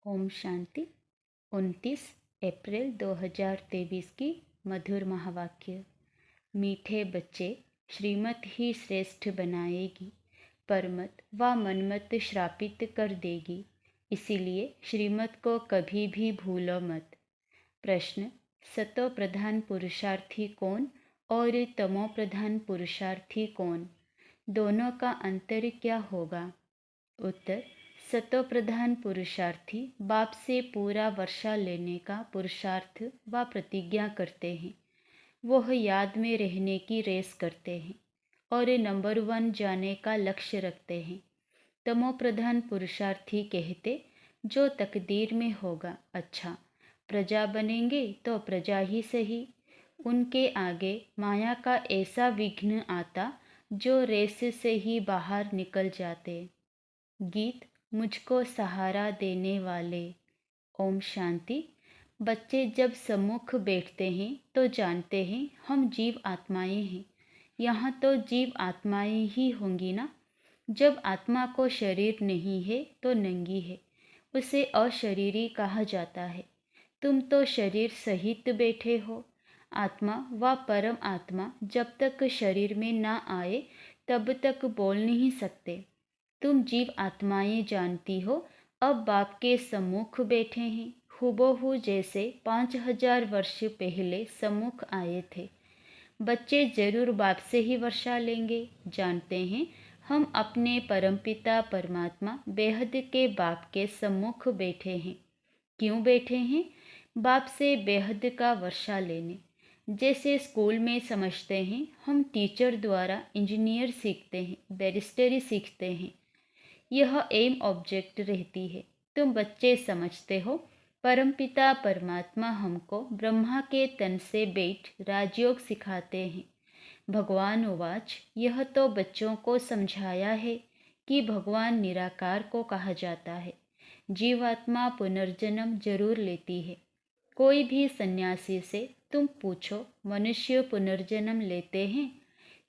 ओम शांति। 29 अप्रैल 2023 की मधुर महावाक्य। मीठे बच्चे, श्रीमत ही श्रेष्ठ बनाएगी, परमत व मनमत श्रापित कर देगी, इसीलिए श्रीमत को कभी भी भूलो मत। प्रश्न: सतो प्रधान पुरुषार्थी कौन और तमो प्रधान पुरुषार्थी कौन? दोनों का अंतर क्या होगा? उत्तर: सतो प्रधान पुरुषार्थी बाप से पूरा वर्षा लेने का पुरुषार्थ व प्रतिज्ञा करते हैं। वह याद में रहने की रेस करते हैं और नंबर 1 जाने का लक्ष्य रखते हैं। तमो प्रधान पुरुषार्थी कहते, जो तकदीर में होगा अच्छा, प्रजा बनेंगे तो प्रजा ही सही। उनके आगे माया का ऐसा विघ्न आता जो रेस से ही बाहर निकल जाते। गीत: मुझको सहारा देने वाले। ओम शांति। बच्चे जब सम्मुख बैठते हैं तो जानते हैं हम जीव आत्माएं हैं। यहाँ तो जीव आत्माएं ही होंगी ना। जब आत्मा को शरीर नहीं है तो नंगी है, उसे अशरीरी कहा जाता है। तुम तो शरीर सहित बैठे हो। आत्मा व परम आत्मा जब तक शरीर में ना आए तब तक बोल नहीं सकते। तुम जीव आत्माएं जानती हो, अब बाप के सम्मुख बैठे हैं, हुबहू जैसे 5000 वर्ष पहले सम्मुख आए थे। बच्चे जरूर बाप से ही वर्षा लेंगे। जानते हैं हम अपने परमपिता परमात्मा बेहद के बाप के सम्मुख बैठे हैं। क्यों बैठे हैं? बाप से बेहद का वर्षा लेने। जैसे स्कूल में समझते हैं हम टीचर द्वारा इंजीनियर सीखते हैं, बैरिस्टरी सीखते हैं। यह एम ऑब्जेक्ट रहती है। तुम बच्चे समझते हो परमपिता परमात्मा हमको ब्रह्मा के तन से बैठ राजयोग सिखाते हैं। भगवान उवाच, यह तो बच्चों को समझाया है कि भगवान निराकार को कहा जाता है। जीवात्मा पुनर्जन्म जरूर लेती है। कोई भी सन्यासी से तुम पूछो मनुष्य पुनर्जन्म लेते हैं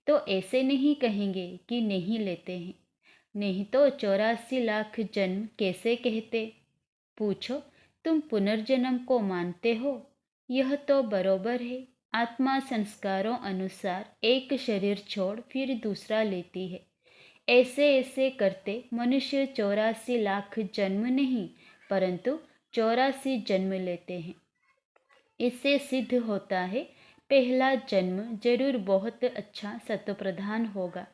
तो ऐसे नहीं कहेंगे कि नहीं लेते हैं। नहीं तो 84 लाख जन्म कैसे कहते? पूछो, तुम पुनर्जन्म को मानते हो? यह तो बरोबर है। आत्मा संस्कारों अनुसार एक शरीर छोड़ फिर दूसरा लेती है। ऐसे ऐसे करते मनुष्य 84 लाख जन्म नहीं परंतु 84 जन्म लेते हैं। इससे सिद्ध होता है पहला जन्म जरूर बहुत अच्छा सतोप्रधान होगा,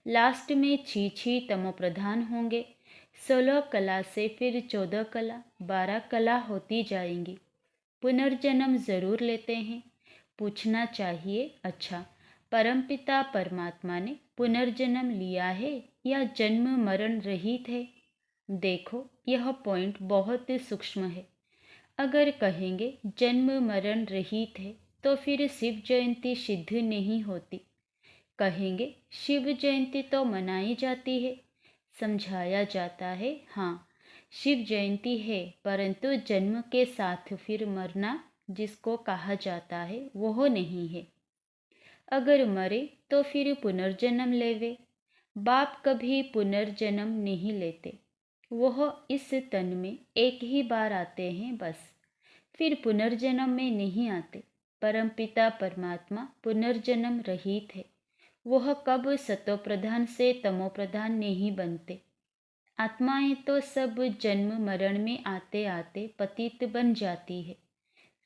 लास्ट में छी तमो प्रधान होंगे। 16 कला से फिर 14 कला, 12 कला होती जाएंगी। पुनर्जन्म जरूर लेते हैं। पूछना चाहिए, अच्छा परमपिता परमात्मा ने पुनर्जन्म लिया है या जन्म मरण रहित है? देखो यह पॉइंट बहुत सूक्ष्म है। अगर कहेंगे जन्म मरण रहित है तो फिर शिव जयंती सिद्ध नहीं होती। कहेंगे शिव जयंती तो मनाई जाती है। समझाया जाता है, हाँ शिव जयंती है परंतु जन्म के साथ फिर मरना जिसको कहा जाता है वह नहीं है। अगर मरे तो फिर पुनर्जन्म लेवे। बाप कभी पुनर्जन्म नहीं लेते। वह इस तन में एक ही बार आते हैं बस, फिर पुनर्जन्म में नहीं आते। परमपिता परमात्मा पुनर्जन्म रहित है। वह कब सतोप्रधान से तमोप्रधान नहीं बनते। आत्माएं तो सब जन्म मरण में आते आते पतित बन जाती है,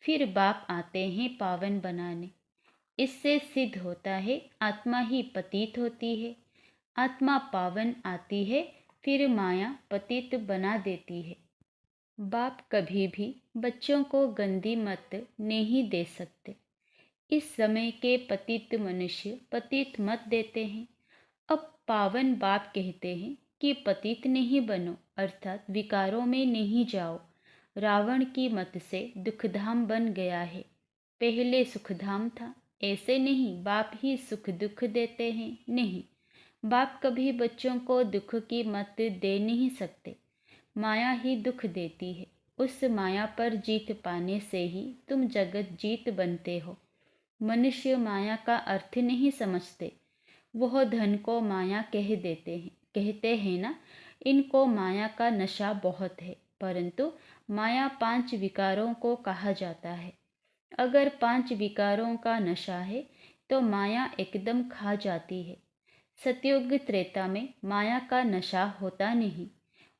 फिर बाप आते हैं पावन बनाने। इससे सिद्ध होता है आत्मा ही पतित होती है। आत्मा पावन आती है, फिर माया पतित बना देती है। बाप कभी भी बच्चों को गंदी मत नहीं दे सकते। इस समय के पतित मनुष्य पतित मत देते हैं। अब पावन बाप कहते हैं कि पतित नहीं बनो, अर्थात विकारों में नहीं जाओ। रावण की मत से दुखधाम बन गया है, पहले सुखधाम था। ऐसे नहीं बाप ही सुख दुख देते हैं, नहीं, बाप कभी बच्चों को दुख की मत दे नहीं सकते। माया ही दुख देती है। उस माया पर जीत पाने से ही तुम जगत जीत बनते हो। मनुष्य माया का अर्थ नहीं समझते। वह धन को माया कह देते हैं, कहते हैं ना, इनको माया का नशा बहुत है। परंतु माया 5 विकारों को कहा जाता है। अगर 5 विकारों का नशा है तो माया एकदम खा जाती है। सतयुग त्रेता में माया का नशा होता नहीं।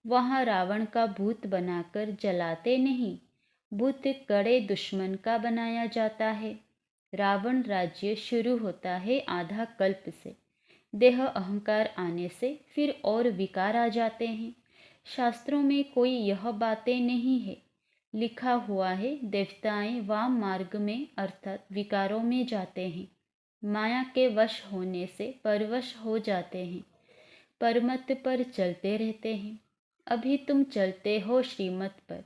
वहाँ रावण का भूत बनाकर जलाते नहीं, भूत कड़े दुश्मन का बनाया जाता है। रावण राज्य शुरू होता है आधा कल्प से। देह अहंकार आने से फिर और विकार आ जाते हैं। शास्त्रों में कोई यह बातें नहीं है। लिखा हुआ है देवताएं वाम मार्ग में अर्थात विकारों में जाते हैं। माया के वश होने से परवश हो जाते हैं, परमत पर चलते रहते हैं। अभी तुम चलते हो श्रीमत पर।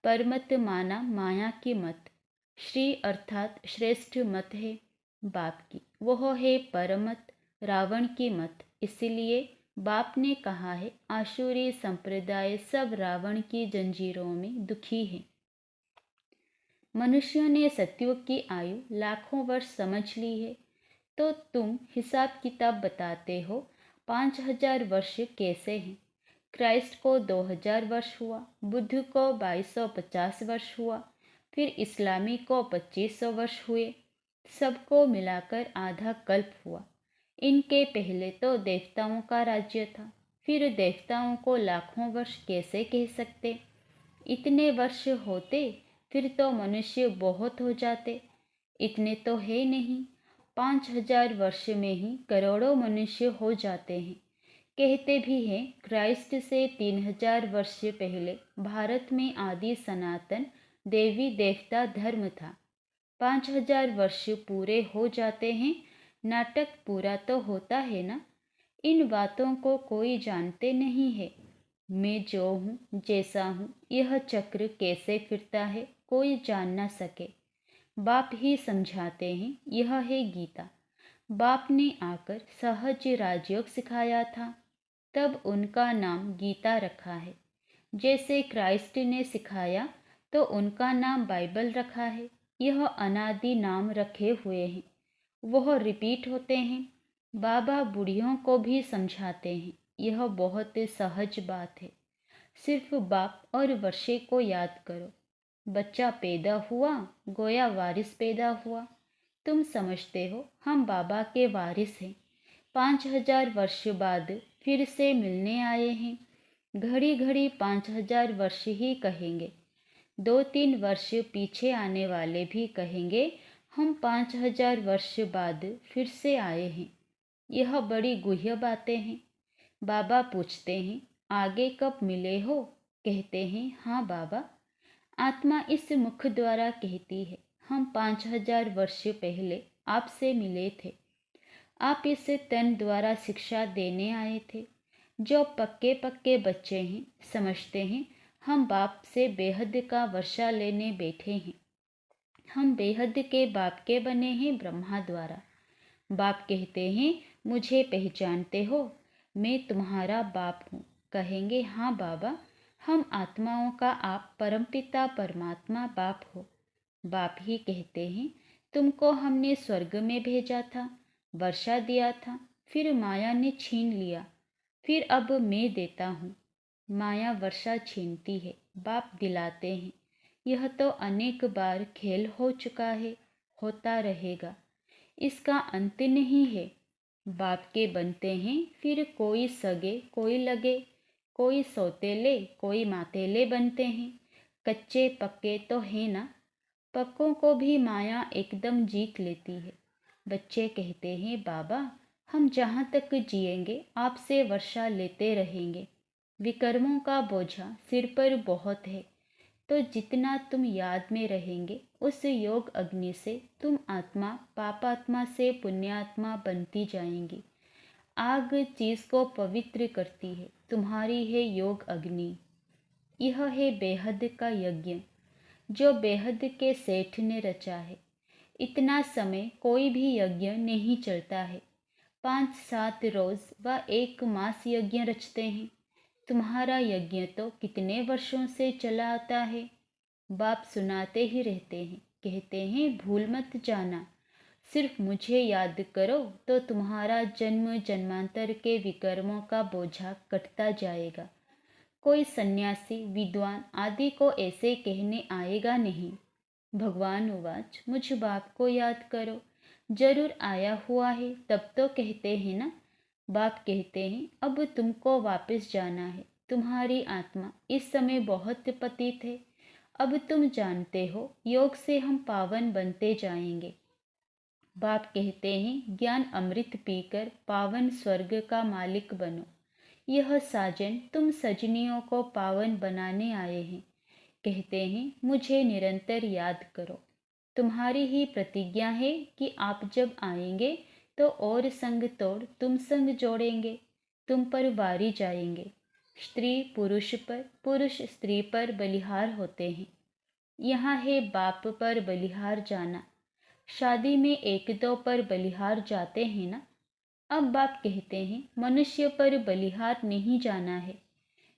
परमत माना माया की मत। श्री अर्थात श्रेष्ठ मत है बाप की, वह है परमत रावण की मत। इसलिए बाप ने कहा है आसुरी संप्रदाय सब रावण की जंजीरों में दुखी है। मनुष्यों ने सतयुग की आयु लाखों वर्ष समझ ली है, तो तुम हिसाब किताब बताते हो 5000 वर्ष कैसे हैं। क्राइस्ट को 2000 वर्ष हुआ, बुद्ध को 2250 वर्ष हुआ, फिर इस्लामी को 2500 वर्ष हुए, सबको मिलाकर आधा कल्प हुआ। इनके पहले तो देवताओं का राज्य था, फिर देवताओं को लाखों वर्ष कैसे कह सकते। इतने वर्ष होते फिर तो मनुष्य बहुत हो जाते। इतने तो है नहीं, 5000 वर्ष में ही करोड़ों मनुष्य हो जाते हैं। कहते भी हैं क्राइस्ट से 3000 वर्ष पहले भारत में आदि सनातन देवी देवता धर्म था। 5000 वर्ष पूरे हो जाते हैं, नाटक पूरा तो होता है ना। इन बातों को कोई जानते नहीं है। मैं जो हूँ जैसा हूँ, यह चक्र कैसे फिरता है कोई जान ना सके। बाप ही समझाते हैं, यह है गीता। बाप ने आकर सहज राजयोग सिखाया था, तब उनका नाम गीता रखा है। जैसे क्राइस्ट ने सिखाया तो उनका नाम बाइबल रखा है। यह अनादि नाम रखे हुए हैं, वह रिपीट होते हैं। बाबा बूढ़ियों को भी समझाते हैं, यह बहुत सहज बात है। सिर्फ बाप और वर्षे को याद करो। बच्चा पैदा हुआ, गोया वारिस पैदा हुआ। तुम समझते हो हम बाबा के वारिस हैं। 5000 वर्ष बाद फिर से मिलने आए हैं। घड़ी घड़ी 5000 वर्ष ही कहेंगे। 2-3 वर्ष पीछे आने वाले भी कहेंगे हम 5000 वर्ष बाद फिर से आए हैं। यह बड़ी गुह्य बातें हैं। बाबा पूछते हैं आगे कब मिले हो। कहते हैं हाँ बाबा। आत्मा इस मुख द्वारा कहती है हम 5000 वर्ष पहले आपसे मिले थे। आप इस तन द्वारा शिक्षा देने आए थे। जो पक्के पक्के बच्चे हैं समझते हैं हम बाप से बेहद का वर्षा लेने बैठे हैं। हम बेहद के बाप के बने हैं ब्रह्मा द्वारा। बाप कहते हैं मुझे पहचानते हो, मैं तुम्हारा बाप हूँ। कहेंगे हाँ बाबा, हम आत्माओं का आप परमपिता परमात्मा बाप हो। बाप ही कहते हैं तुमको हमने स्वर्ग में भेजा था, वर्षा दिया था, फिर माया ने छीन लिया, फिर अब मैं देता हूँ। माया वर्षा छीनती है, बाप दिलाते हैं। यह तो अनेक बार खेल हो चुका है, होता रहेगा, इसका अंत नहीं है। बाप के बनते हैं फिर कोई सगे कोई लगे, कोई सौतेले कोई मातेले बनते हैं। कच्चे पक्के तो है ना। पक्कों को भी माया एकदम जीत लेती है। बच्चे कहते हैं बाबा हम जहाँ तक जिएंगे आपसे वर्षा लेते रहेंगे। विकर्मों का बोझा सिर पर बहुत है, तो जितना तुम याद में रहेंगे उस योग अग्नि से तुम आत्मा पापात्मा से पुण्यात्मा बनती जाएंगी। आग चीज को पवित्र करती है, तुम्हारी है योग अग्नि। यह है बेहद का यज्ञ जो बेहद के सेठ ने रचा है। इतना समय कोई भी यज्ञ नहीं चलता है। 5-7 रोज व 1 मास यज्ञ रचते हैं। तुम्हारा यज्ञ तो कितने वर्षों से चला आता है। बाप सुनाते ही रहते हैं, कहते हैं भूल मत जाना, सिर्फ मुझे याद करो तो तुम्हारा जन्म जन्मांतर के विकर्मों का बोझा कटता जाएगा। कोई सन्यासी, विद्वान आदि को ऐसे कहने आएगा नहीं। भगवान उवाच, मुझ बाप को याद करो, जरूर आया हुआ है तब तो कहते हैं ना। बाप कहते हैं, अब तुमको वापस जाना है। तुम्हारी आत्मा इस समय बहुत पतित है। अब तुम जानते हो, योग से हम पावन बनते जाएंगे। बाप कहते हैं, ज्ञान अमृत पीकर पावन स्वर्ग का मालिक बनो। यह साजन तुम सजनियों को पावन बनाने आए हैं। कहते हैं, मुझे निरंतर याद करो। तुम्हारी ही प्रतिज्ञा है कि आप जब आएंगे तो और संग तोड़ तुम संग जोड़ेंगे, तुम पर वारी जाएंगे। स्त्री पुरुष पर, पुरुष स्त्री पर बलिहार होते हैं। यहाँ है बाप पर बलिहार जाना। शादी में एक दो पर बलिहार जाते हैं ना। अब बाप कहते हैं, मनुष्य पर बलिहार नहीं जाना है।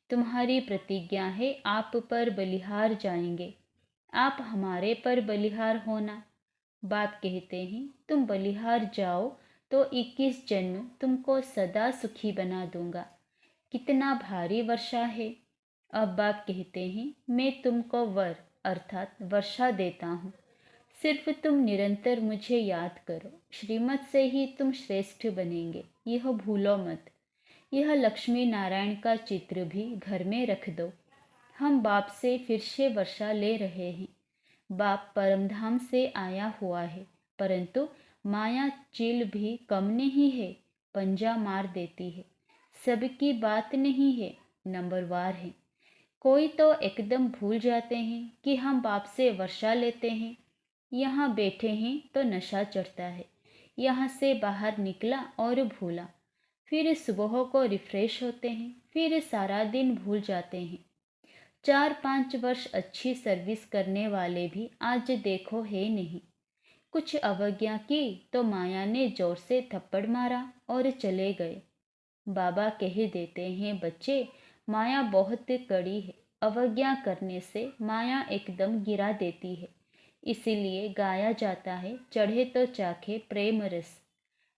तुम्हारी प्रतिज्ञा है आप पर बलिहार जाएंगे। आप हमारे पर बलिहार होना। बाप कहते हैं, तुम बलिहार जाओ तो 21 जन्म तुमको सदा सुखी बना दूंगा। कितना भारी वर्षा है। अब बाप कहते हैं, मैं तुमको वर अर्थात वर्षा देता हूँ। सिर्फ तुम निरंतर मुझे याद करो। श्रीमत से ही तुम श्रेष्ठ बनेंगे, यह भूलो मत। यह लक्ष्मी नारायण का चित्र भी घर में रख दो। हम बाप से फिर से वर्षा ले रहे हैं। बाप परमधाम से आया हुआ है, परंतु माया चील भी कम नहीं है, पंजा मार देती है। सबकी बात नहीं है, नंबरवार है। कोई तो एकदम भूल जाते हैं कि हम बाप से वर्षा लेते हैं। यहाँ बैठे हैं तो नशा चढ़ता है। यहाँ से बाहर निकला और भूला, फिर सुबह को रिफ्रेश होते हैं, फिर सारा दिन भूल जाते हैं। 4-5 वर्ष अच्छी सर्विस करने वाले भी आज देखो है नहीं। कुछ अवज्ञा की तो माया ने जोर से थप्पड़ मारा और चले गए। बाबा कह देते हैं, बच्चे, माया बहुत कड़ी है। अवज्ञा करने से माया एकदम गिरा देती है। इसीलिए गाया जाता है, चढ़े तो चाखे प्रेम रस।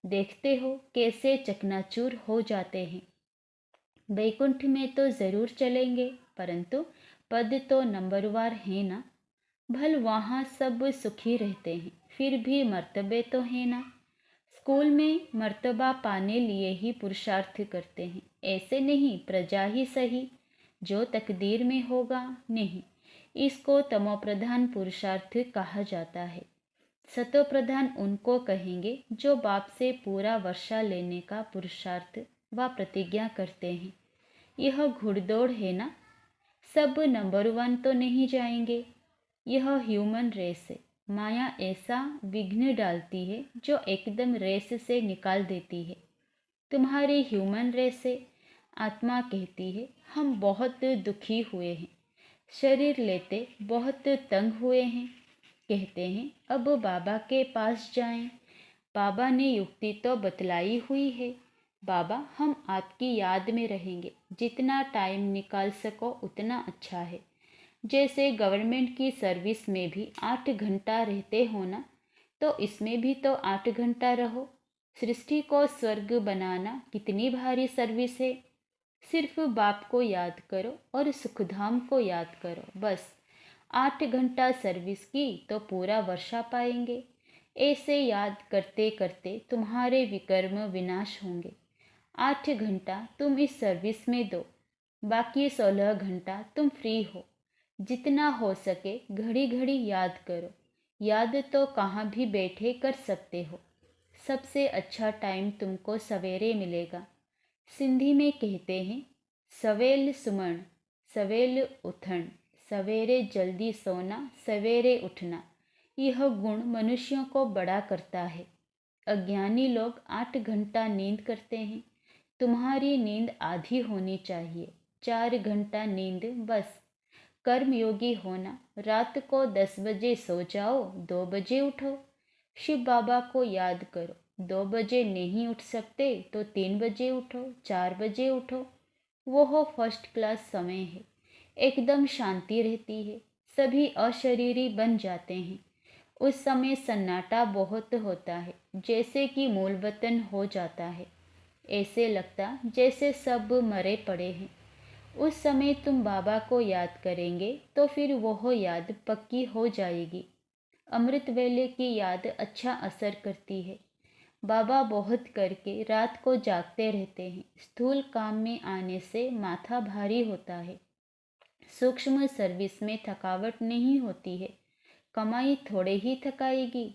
देखते हो कैसे चकनाचूर हो जाते हैं। वैकुंठ में तो जरूर चलेंगे, परंतु पद तो नंबरवार है ना। भल वहाँ सब सुखी रहते हैं, फिर भी मर्तबे तो है ना। स्कूल में मर्तबा पाने लिए ही पुरुषार्थ करते हैं, ऐसे नहीं प्रजा ही सही, जो तकदीर में होगा नहीं। इसको तमोप्रधान पुरुषार्थ कहा जाता है। सतोप्रधान उनको कहेंगे जो बाप से पूरा वर्षा लेने का पुरुषार्थ व प्रतिज्ञा करते हैं। यह घुड़दौड़ है ना। सब नंबर 1 तो नहीं जाएंगे। यह ह्यूमन रेस है। माया ऐसा विघ्न डालती है जो एकदम रेस से निकाल देती है। तुम्हारी ह्यूमन रेस से आत्मा कहती है, हम बहुत दुखी हुए हैं, शरीर लेते बहुत तंग हुए हैं। कहते हैं, अब बाबा के पास जाएं। बाबा ने युक्ति तो बतलाई हुई है। बाबा, हम आपकी याद में रहेंगे, जितना टाइम निकाल सको उतना अच्छा है। जैसे गवर्नमेंट की सर्विस में भी 8 घंटा रहते हो ना, तो इसमें भी तो 8 घंटा रहो। सृष्टि को स्वर्ग बनाना कितनी भारी सर्विस है। सिर्फ बाप को याद करो और सुखधाम को याद करो, बस। 8 घंटा सर्विस की तो पूरा वर्षा पाएंगे। ऐसे याद करते करते तुम्हारे विकर्म विनाश होंगे। 8 घंटा तुम इस सर्विस में दो, बाकी 16 घंटा तुम फ्री हो। जितना हो सके घड़ी घड़ी याद करो। याद तो कहाँ भी बैठे कर सकते हो। सबसे अच्छा टाइम तुमको सवेरे मिलेगा। सिंधी में कहते हैं, सवेल सुमण, सवेल उठण, सवेरे जल्दी सोना, सवेरे उठना। यह गुण मनुष्यों को बड़ा करता है। अज्ञानी लोग 8 घंटा नींद करते हैं। तुम्हारी नींद आधी होनी चाहिए, 4 घंटा नींद बस। कर्मयोगी होना, रात को 10 बजे सो जाओ, 2 बजे उठो। शिव बाबा को याद करो। 2 बजे नहीं उठ सकते तो 3 बजे उठो, 4 बजे उठो। वो फर्स्ट क्लास समय है। एकदम शांति रहती है, सभी अशरीरी बन जाते हैं। उस समय सन्नाटा बहुत होता है, जैसे कि मूल वतन हो जाता है। ऐसे लगता जैसे सब मरे पड़े हैं। उस समय तुम बाबा को याद करेंगे तो फिर वह याद पक्की हो जाएगी। अमृत वेले की याद अच्छा असर करती है। बाबा बहुत करके रात को जागते रहते हैं। स्थूल काम में आने से माथा भारी होता है। सूक्ष्म सर्विस में थकावट नहीं होती है। कमाई थोड़े ही थकाएगी,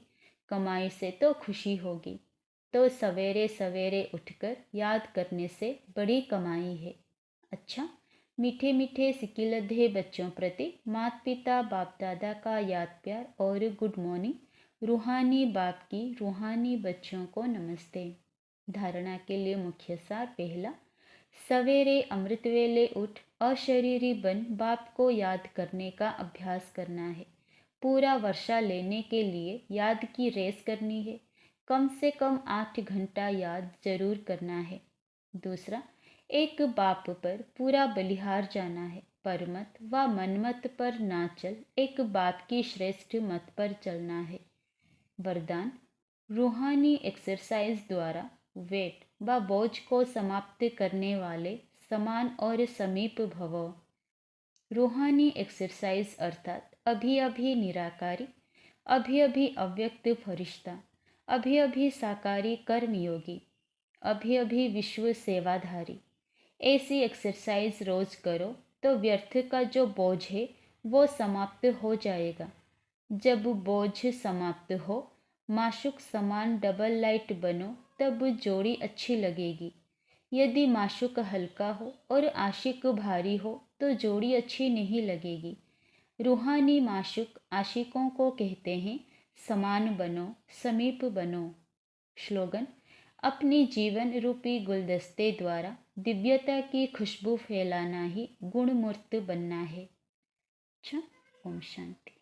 कमाई से तो खुशी होगी। तो सवेरे सवेरे उठकर याद करने से बड़ी कमाई है। अच्छा, मीठे मीठे सिकिलधे बच्चों प्रति माता पिता बाप दादा का याद प्यार और गुड मॉर्निंग। रूहानी बाप की रूहानी बच्चों को नमस्ते। धारणा के लिए मुख्य सार। पहला, सवेरे अमृत वेले उठ अशरीरी बन बाप को याद करने का अभ्यास करना है। पूरा वर्षा लेने के लिए याद की रेस करनी है। कम से कम 8 घंटा याद जरूर करना है। दूसरा, एक बाप पर पूरा बलिहार जाना है। परमत व मनमत पर ना चल, एक बाप की श्रेष्ठ मत पर चलना है। वरदान, रूहानी एक्सरसाइज द्वारा वेट व बोझ को समाप्त करने वाले समान और समीप भवो। रूहानी एक्सरसाइज अर्थात अभी अभी निराकारी, अभी अभी अव्यक्त फरिश्ता, अभी अभी साकारी कर्मयोगी, अभी अभी विश्व सेवाधारी। ऐसी एक्सरसाइज रोज करो तो व्यर्थ का जो बोझ है वो समाप्त हो जाएगा। जब बोझ समाप्त हो, माशुक समान डबल लाइट बनो, तब जोड़ी अच्छी लगेगी। यदि माशुक हल्का हो और आशिक भारी हो तो जोड़ी अच्छी नहीं लगेगी। रूहानी माशुक आशिकों को कहते हैं, समान बनो, समीप बनो। स्लोगन, अपने जीवन रूपी गुलदस्ते द्वारा दिव्यता की खुशबू फैलाना ही गुणमूर्त बनना है। अच्छा, ओम शांति।